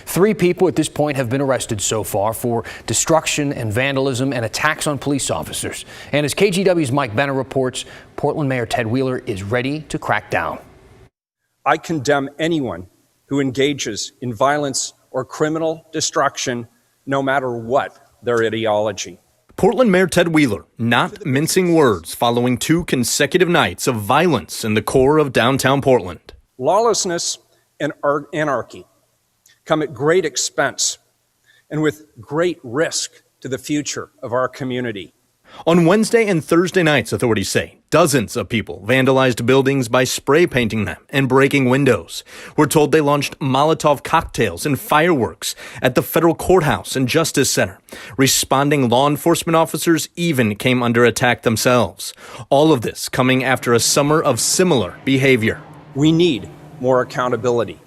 3 people at this point have been arrested so far for destruction and vandalism and attacks on police officers. And as KGW's Mike Benner reports, Portland Mayor Ted Wheeler is ready to crack down. I condemn anyone who engages in violence or criminal destruction, no matter what their ideology. Portland Mayor Ted Wheeler not mincing words following 2 consecutive nights of violence in the core of downtown Portland. Lawlessness and anarchy come at great expense and with great risk to the future of our community. On Wednesday and Thursday nights, authorities say, dozens of people vandalized buildings by spray painting them and breaking windows. We're told they launched Molotov cocktails and fireworks at the federal courthouse and Justice Center. Responding law enforcement officers even came under attack themselves. All of this coming after a summer of similar behavior. We need more accountability,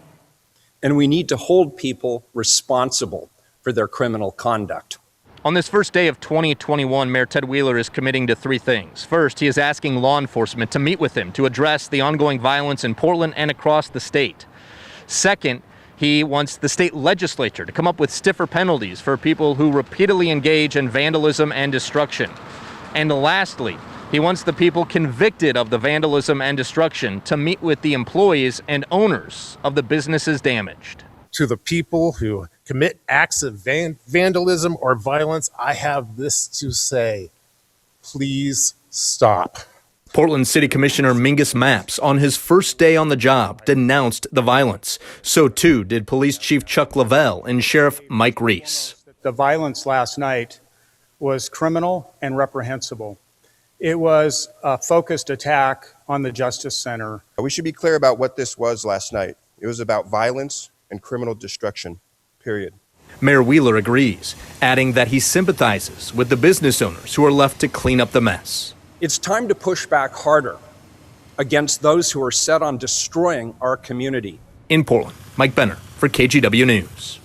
and we need to hold people responsible for their criminal conduct. On this first day of 2021, Mayor Ted Wheeler is committing to 3 things. First, he is asking law enforcement to meet with him to address the ongoing violence in Portland and across the state. Second, he wants the state legislature to come up with stiffer penalties for people who repeatedly engage in vandalism and destruction. And lastly, he wants the people convicted of the vandalism and destruction to meet with the employees and owners of the businesses damaged. To the people who commit acts of vandalism or violence, I have this to say: please stop. Portland City Commissioner Mingus Mapps, on his first day on the job, denounced the violence. So too did Police Chief Chuck Lavelle and Sheriff Mike Reese. The violence last night was criminal and reprehensible. It was a focused attack on the Justice Center. We should be clear about what this was last night. It was about violence and criminal destruction, period. Mayor Wheeler agrees, adding that he sympathizes with the business owners who are left to clean up the mess. It's time to push back harder against those who are set on destroying our community. In Portland, Mike Benner for KGW News.